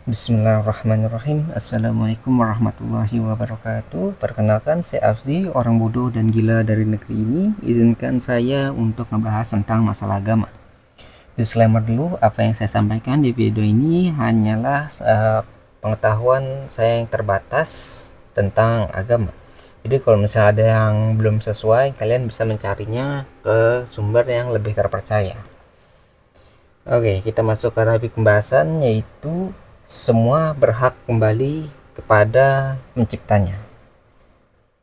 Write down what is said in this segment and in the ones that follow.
Bismillahirrahmanirrahim. Assalamualaikum warahmatullahi wabarakatuh. Perkenalkan, saya Afzi, orang bodoh dan gila dari negeri ini. Izinkan saya untuk ngebahas tentang masalah agama. Disclaimer dulu, apa yang saya sampaikan di video ini hanyalah pengetahuan saya yang terbatas tentang agama. Jadi kalau misalnya ada yang belum sesuai, kalian bisa mencarinya ke sumber yang lebih terpercaya. Oke, kita masuk ke topik pembahasan, yaitu semua berhak kembali kepada penciptanya.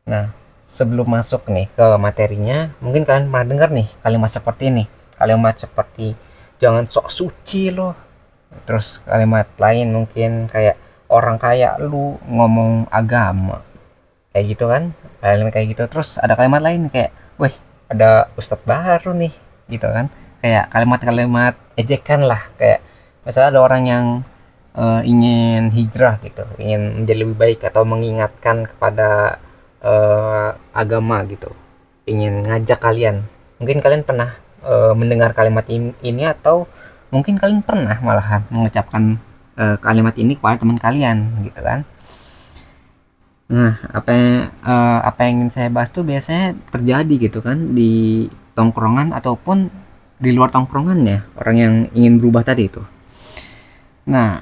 Nah, sebelum masuk nih ke materinya, mungkin kalian pernah dengar nih kalimat seperti ini. Kalimat seperti jangan sok suci loh. Terus kalimat lain mungkin kayak orang kaya lu ngomong agama. Kayak gitu kan? Kalimat kayak gitu. Terus ada kalimat lain kayak, "Wih, ada ustadz baru nih." Gitu kan? Kayak kalimat-kalimat ejekan lah, kayak misalnya ada orang yang ingin hijrah gitu, ingin menjadi lebih baik atau mengingatkan kepada agama gitu, ingin ngajak kalian. Mungkin kalian pernah mendengar kalimat ini atau mungkin kalian pernah malahan mengucapkan kalimat ini kepada teman kalian gitu kan. Nah, apa yang ingin saya bahas tuh biasanya terjadi gitu kan di tongkrongan ataupun di luar tongkrongannya orang yang ingin berubah tadi itu. Nah,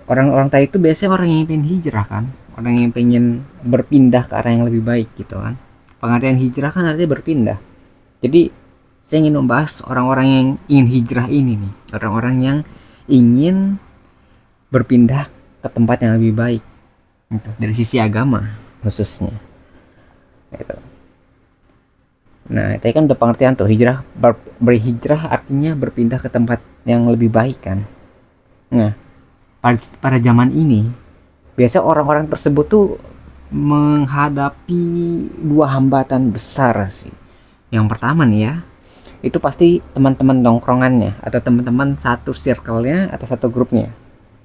orang-orang tadi itu biasanya orang yang pengen hijrah kan, orang yang pengen berpindah ke arah yang lebih baik gitu kan. Pengertian hijrah kan artinya berpindah. Jadi saya ingin membahas orang-orang yang ingin hijrah ini nih, orang-orang yang ingin berpindah ke tempat yang lebih baik gitu, dari sisi agama khususnya gitu. Nah, itu kan udah pengertian tuh hijrah, berhijrah artinya berpindah ke tempat yang lebih baik kan. Nah, pada zaman ini biasa orang-orang tersebut tuh menghadapi dua hambatan besar sih. Yang pertama nih ya, itu pasti teman-teman nongkrongannya atau teman-teman satu circle-nya atau satu grupnya,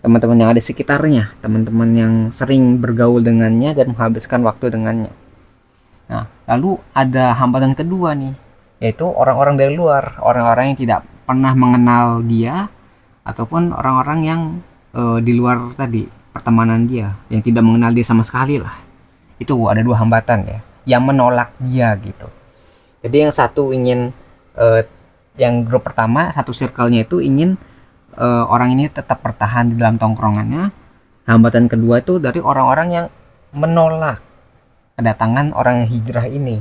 teman-teman yang ada di sekitarnya, teman-teman yang sering bergaul dengannya dan menghabiskan waktu dengannya. Nah, lalu ada hambatan kedua nih, yaitu orang-orang dari luar, orang-orang yang tidak pernah mengenal dia ataupun orang-orang yang di luar tadi pertemanan dia, yang tidak mengenal dia sama sekali lah. Itu ada dua hambatan ya, yang menolak dia gitu. Jadi yang satu ingin yang grup pertama, satu circle-nya itu ingin orang ini tetap bertahan di dalam tongkrongannya. Hambatan kedua itu dari orang-orang yang menolak kedatangan orang yang hijrah ini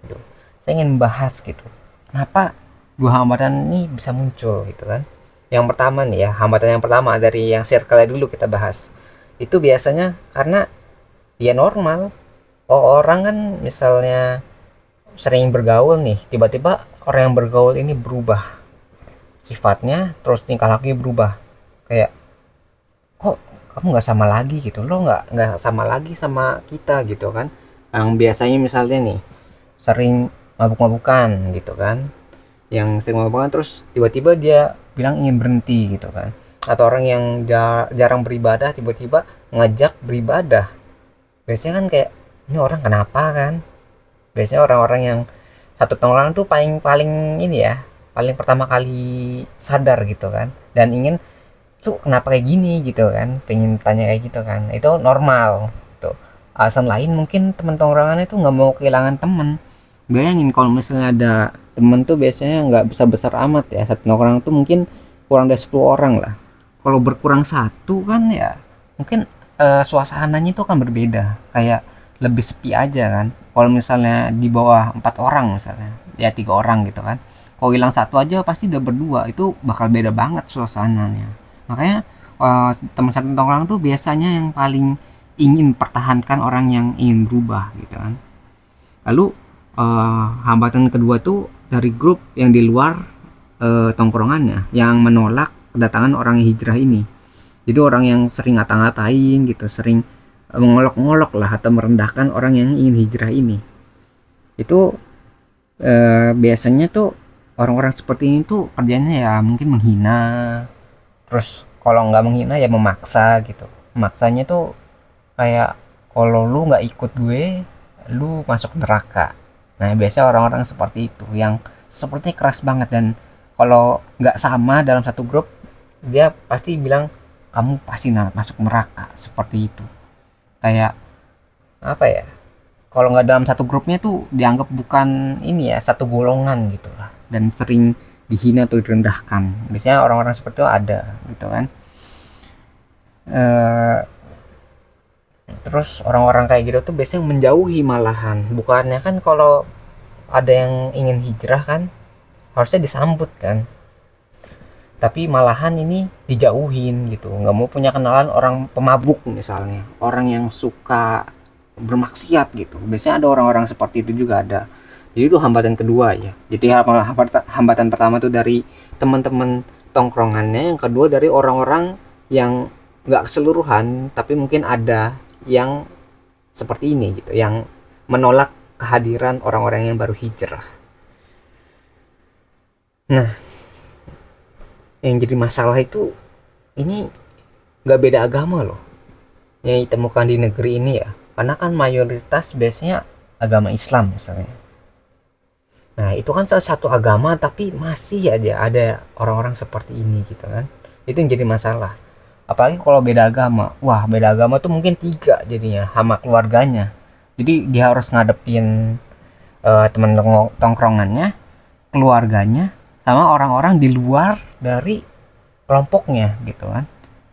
gitu. Saya ingin membahas gitu, kenapa dua hambatan ini bisa muncul gitu kan. Yang pertama nih ya, hambatan yang pertama dari yang circle dulu kita bahas, itu biasanya karena ya normal. Orang kan misalnya sering bergaul nih, tiba-tiba orang yang bergaul ini berubah sifatnya, terus tingkah lakunya berubah. Kayak, kok kamu nggak sama lagi gitu, lo nggak sama lagi sama kita gitu kan. Yang biasanya misalnya nih sering mabuk-mabukan gitu kan, yang sering mabuk-mabukan terus tiba-tiba dia bilang ingin berhenti gitu kan. Atau orang yang jarang beribadah tiba-tiba ngajak beribadah. Biasanya kan kayak, ini orang kenapa kan. Biasanya orang-orang yang satu tongkrongan tuh paling paling ini ya, paling pertama kali sadar gitu kan, dan ingin tuh kenapa kayak gini gitu kan, pengen tanya kayak gitu kan, itu normal tuh. Alasan lain mungkin teman tongkrongan itu nggak mau kehilangan temen. Bayangin kalau misalnya ada temen tuh biasanya nggak besar besar amat ya, satu tongkrongan tuh mungkin kurang dari 10 orang lah. Kalau berkurang satu kan ya mungkin suasananya itu kan berbeda, kayak lebih sepi aja kan. Kalau misalnya di bawah 4 orang misalnya, ya 3 orang gitu kan, kalau hilang satu aja pasti udah berdua, itu bakal beda banget suasananya. Makanya teman satu tongkrong tuh biasanya yang paling ingin pertahankan orang yang ingin berubah gitu kan. Lalu hambatan kedua tuh dari grup yang di luar tongkrongannya, yang menolak kedatangan orang yang hijrah ini. Jadi orang yang sering ngata-ngatain gitu, sering mengolok-ngolok lah atau merendahkan orang yang ingin hijrah ini. Itu biasanya tuh orang-orang seperti ini tuh kerjanya ya mungkin menghina. Terus kalau nggak menghina ya memaksa gitu. Memaksanya tuh kayak, kalau lu nggak ikut gue, lu masuk neraka. Nah, biasanya orang-orang seperti itu yang sepertinya keras banget, dan kalau nggak sama dalam satu grup dia pasti bilang kamu pasti masuk neraka, seperti itu. Kayak apa ya, kalau nggak dalam satu grupnya tuh dianggap bukan ini ya, satu golongan gitu lah, dan sering dihina atau direndahkan. Biasanya orang-orang seperti itu ada gitu kan. Eh, Terus orang-orang kayak gitu tuh biasanya menjauhi malahan. Bukannya kan kalau ada yang ingin hijrah kan harusnya disambut kan, tapi malahan ini dijauhin gitu. Nggak mau punya kenalan orang pemabuk misalnya, orang yang suka bermaksiat gitu. Biasanya ada orang-orang seperti itu juga ada. Jadi itu hambatan kedua ya. Jadi hambatan pertama tuh dari teman-teman tongkrongannya, yang kedua dari orang-orang yang nggak keseluruhan tapi mungkin ada yang seperti ini gitu, yang menolak kehadiran orang-orang yang baru hijrah. Nah, yang jadi masalah itu, ini nggak beda agama loh yang ditemukan di negeri ini ya, karena kan mayoritas biasanya agama Islam misalnya. Nah itu kan salah satu agama tapi masih aja ada orang-orang seperti ini gitu kan. Itu yang jadi masalah. Apalagi kalau beda agama. Wah, beda agama tuh mungkin tiga jadinya sama keluarganya. Jadi dia harus ngadepin teman tongkrongannya, keluarganya, sama orang-orang di luar dari kelompoknya gitu kan.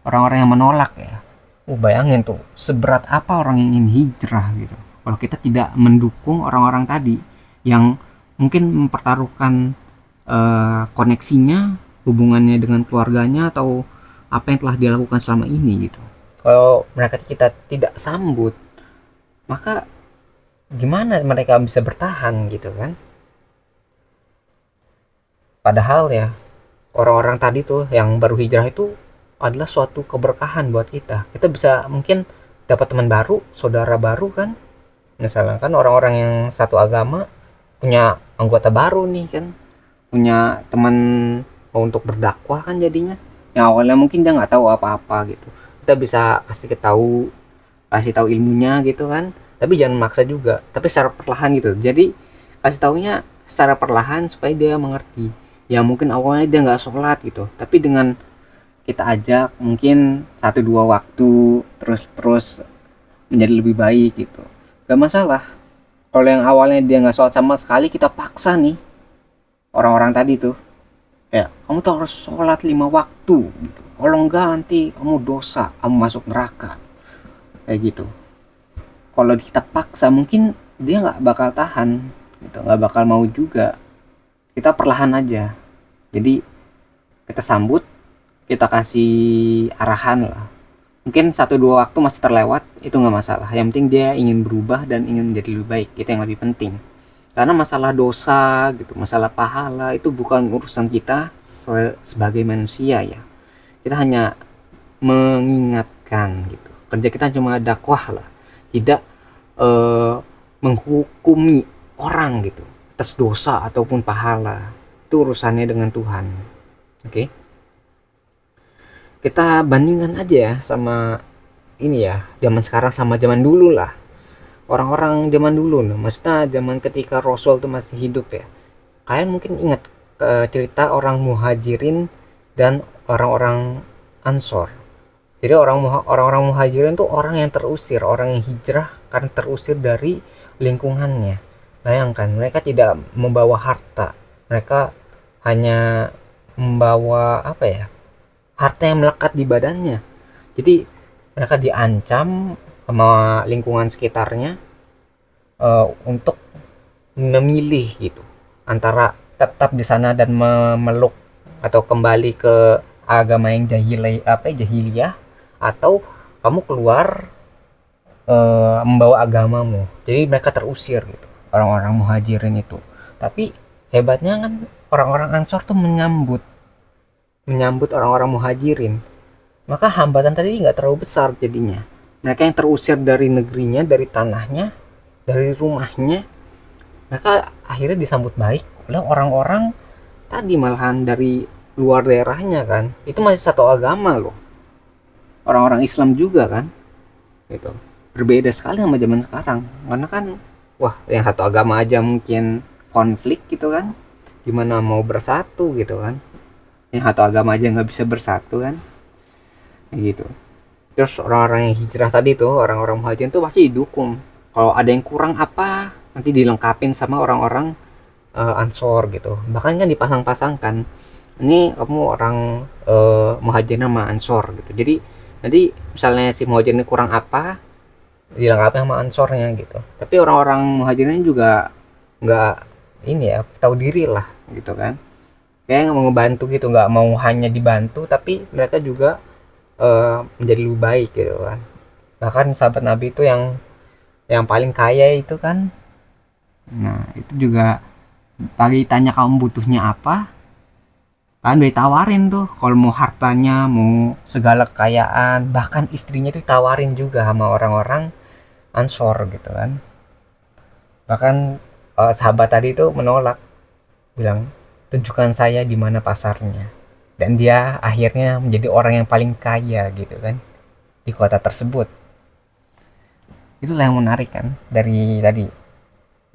Orang-orang yang menolak ya. Bayangin tuh seberat apa orang yang ingin hijrah gitu. Kalau kita tidak mendukung orang-orang tadi yang mungkin mempertaruhkan koneksinya, hubungannya dengan keluarganya, atau apa yang telah dia lakukan selama ini gitu. Kalau mereka kita tidak sambut, maka gimana mereka bisa bertahan gitu kan? Padahal ya orang-orang tadi tuh yang baru hijrah itu adalah suatu keberkahan buat kita. Kita bisa mungkin dapat teman baru, saudara baru kan. Misalnya kan orang-orang yang satu agama punya anggota baru nih kan, punya teman untuk berdakwah kan jadinya. Yang awalnya mungkin dia nggak tahu apa-apa gitu. Kita bisa kasih tahu ilmunya gitu kan. Tapi jangan maksa juga, tapi secara perlahan gitu. Jadi kasih taunya secara perlahan supaya dia mengerti. Ya mungkin awalnya dia nggak sholat gitu, tapi dengan kita ajak mungkin satu dua waktu terus menjadi lebih baik gitu, gak masalah. Kalau yang awalnya dia nggak sholat sama sekali, kita paksa nih orang-orang tadi tuh, kayak kamu tuh harus sholat 5 waktu gitu, kalau enggak nanti kamu dosa, kamu masuk neraka, kayak gitu. Kalau kita paksa mungkin dia nggak bakal tahan gitu, nggak bakal mau juga. Kita perlahan aja. Jadi kita sambut, kita kasih arahan lah. Mungkin satu dua waktu masih terlewat, itu nggak masalah. Yang penting dia ingin berubah dan ingin menjadi lebih baik, itu yang lebih penting. Karena masalah dosa gitu, masalah pahala itu bukan urusan kita sebagai manusia ya. Kita hanya mengingatkan gitu. Kerja kita cuma dakwah lah, tidak menghukumi orang gitu atas dosa ataupun pahala. Itu urusannya dengan Tuhan. Oke. Kita bandingkan aja ya sama ini ya, zaman sekarang sama zaman dulu lah. Orang-orang zaman dulu nih, maksudnya zaman ketika Rasul tuh masih hidup ya. Kalian mungkin ingat cerita orang Muhajirin dan orang-orang Ansor. Jadi orang-orang Muhajirin tuh orang yang terusir, orang yang hijrah karena terusir dari lingkungannya. Bayangkan, mereka tidak membawa harta, mereka hanya membawa apa ya, harta yang melekat di badannya. Jadi mereka diancam sama lingkungan sekitarnya untuk memilih gitu antara tetap di sana dan memeluk atau kembali ke agama yang jahiliyah, atau kamu keluar membawa agamamu. Jadi mereka terusir gitu, orang-orang Muhajirin itu. Tapi hebatnya kan orang-orang Ansor tuh menyambut orang-orang Muhajirin. Maka hambatan tadi nggak terlalu besar jadinya. Mereka yang terusir dari negerinya, dari tanahnya, dari rumahnya, mereka akhirnya disambut baik oleh orang-orang tadi, malahan dari luar daerahnya kan. Itu masih satu agama loh, orang-orang Islam juga kan gitu. Berbeda sekali sama zaman sekarang, karena kan wah, yang satu agama aja mungkin konflik gitu kan, gimana mau bersatu gitu kan. Yang satu agama aja nggak bisa bersatu kan. gitu. Terus orang-orang yang hijrah tadi tuh, orang-orang muhajirin tuh pasti didukung. Kalau ada yang kurang apa, nanti dilengkapin sama orang-orang Ansor gitu. Bahkan kan dipasang-pasangkan. Ini kamu orang muhajirin sama Ansor gitu. Jadi nanti misalnya si muhajirin ini kurang apa, dilengkapi sama Ansornya gitu. Tapi orang-orang muhajirin juga nggak ini ya, tahu diri lah gitu kan. Kayak nggak mau ngebantu gitu, nggak mau hanya dibantu, tapi mereka juga menjadi lebih baik gitu kan. Bahkan sahabat Nabi itu yang paling kaya itu kan, nah itu juga lagi tanya kamu butuhnya apa, kan udah ditawarin tuh kalau mau hartanya, mau segala kekayaan, bahkan istrinya tuh tawarin juga sama orang-orang Ansor gitu kan. Bahkan sahabat tadi itu menolak, bilang tunjukkan saya di mana pasarnya, dan dia akhirnya menjadi orang yang paling kaya gitu kan di kota tersebut. Itulah yang menarik kan dari tadi,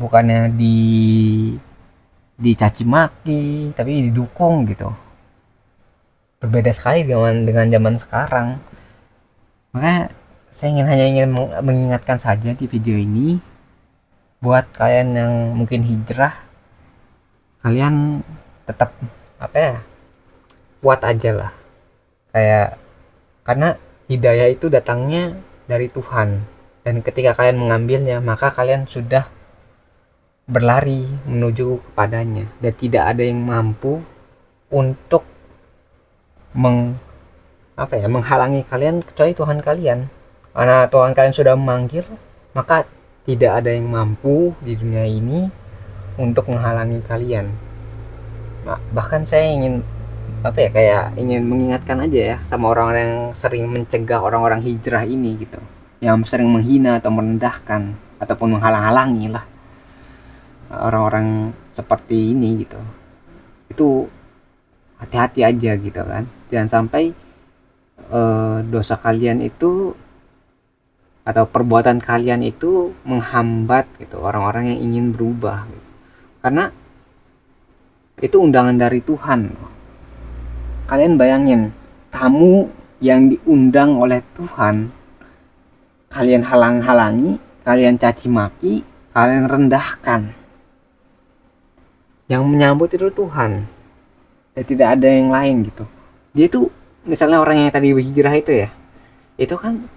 bukannya dicaci maki tapi didukung gitu. Berbeda sekali dengan zaman sekarang. Makanya saya ingin mengingatkan saja di video ini, buat kalian yang mungkin hijrah, kalian tetap apa ya, kuat aja lah. Kayak, karena hidayah itu datangnya dari Tuhan, dan ketika kalian mengambilnya maka kalian sudah berlari menuju kepadanya, dan tidak ada yang mampu untuk menghalangi kalian kecuali Tuhan kalian. Karena Tuhan kalian sudah memanggil, maka tidak ada yang mampu di dunia ini untuk menghalangi kalian. Nah, bahkan saya ingin kayak ingin mengingatkan aja ya sama orang-orang yang sering mencegah orang-orang hijrah ini gitu, yang sering menghina atau merendahkan ataupun menghalang-halangi lah orang-orang seperti ini gitu. Itu hati-hati aja gitu kan, jangan sampai dosa kalian itu atau perbuatan kalian itu menghambat gitu orang-orang yang ingin berubah gitu. Karena itu undangan dari Tuhan. Kalian bayangin, tamu yang diundang oleh Tuhan, kalian halang-halangi, kalian caci maki, kalian rendahkan. Yang menyambut itu Tuhan, dan tidak ada yang lain gitu. Dia tuh misalnya orang yang tadi berhijrah itu ya, itu kan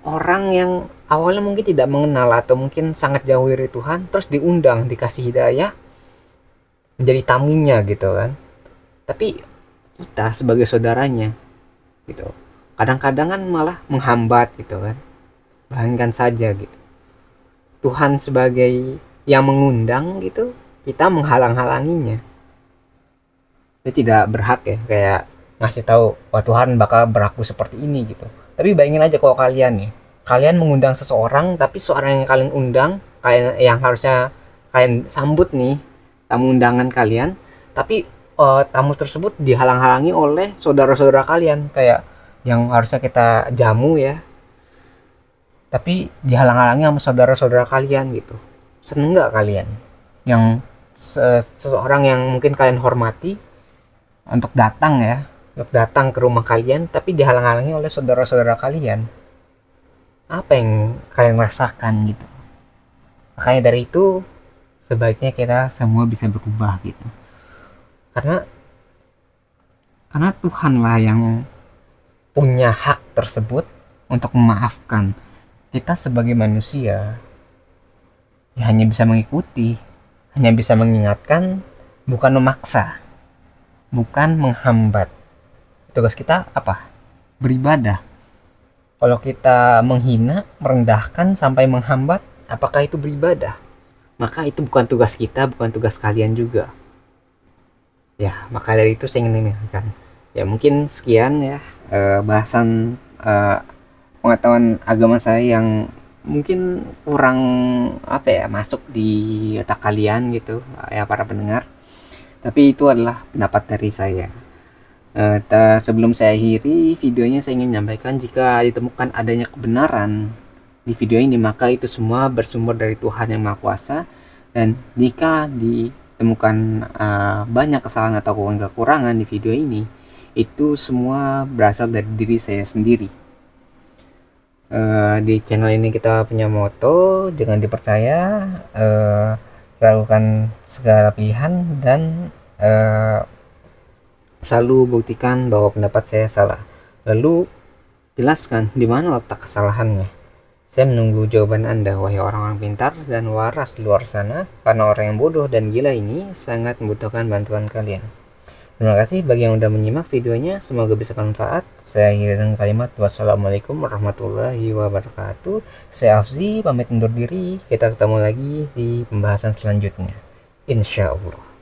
orang yang awalnya mungkin tidak mengenal atau mungkin sangat jauh dari Tuhan, terus diundang, dikasih hidayah, menjadi tamunya gitu kan. Tapi kita sebagai saudaranya gitu, kadang-kadang kan malah menghambat gitu kan. Bayangkan saja gitu, Tuhan sebagai yang mengundang gitu, kita menghalang-halanginya. Kita tidak berhak ya kayak ngasih tahu, wah Tuhan bakal berlaku seperti ini gitu. Tapi bayangin aja kalau kalian nih, kalian mengundang seseorang, tapi seorang yang kalian undang, kalian yang harusnya kalian sambut nih, tamu undangan kalian, tapi tamu tersebut dihalang-halangi oleh saudara-saudara kalian, kayak yang harusnya kita jamu ya, tapi dihalang-halangi sama saudara-saudara kalian gitu. Seneng nggak kalian? Yang seseorang yang mungkin kalian hormati untuk datang ke rumah kalian, tapi dihalang-halangi oleh saudara-saudara kalian. Apa yang kalian rasakan gitu? Makanya dari itu sebaiknya kita semua bisa berubah gitu. Karena Tuhanlah yang punya hak tersebut untuk memaafkan. Kita sebagai manusia ya hanya bisa mengikuti, hanya bisa mengingatkan, bukan memaksa, bukan menghambat. Tugas kita apa? Beribadah. Kalau kita menghina, merendahkan sampai menghambat, apakah itu beribadah? Maka itu bukan tugas kita, bukan tugas kalian juga. Ya, maka dari itu saya ingin mengingatkan. Ya mungkin sekian ya bahasan pengetahuan agama saya yang mungkin kurang masuk di otak kalian gitu ya para pendengar. Tapi itu adalah pendapat dari saya. Sebelum saya akhiri videonya, saya ingin menyampaikan, jika ditemukan adanya kebenaran di video ini, maka itu semua bersumber dari Tuhan yang Maha Kuasa. Dan jika ditemukan banyak kesalahan atau kekurangan di video ini, itu semua berasal dari diri saya sendiri. Di channel ini kita punya moto, jangan dipercaya, ragukan segala pilihan, dan selalu buktikan bahwa pendapat saya salah. Lalu jelaskan di mana letak kesalahannya. Saya menunggu jawaban Anda, wahai orang-orang pintar dan waras di luar sana, karena orang yang bodoh dan gila ini sangat membutuhkan bantuan kalian. Terima kasih bagi yang udah menyimak videonya, semoga bisa bermanfaat. Saya akhiri dengan kalimat wassalamualaikum warahmatullahi wabarakatuh. Saya Afzi, pamit undur diri. Kita ketemu lagi di pembahasan selanjutnya, insya Allah.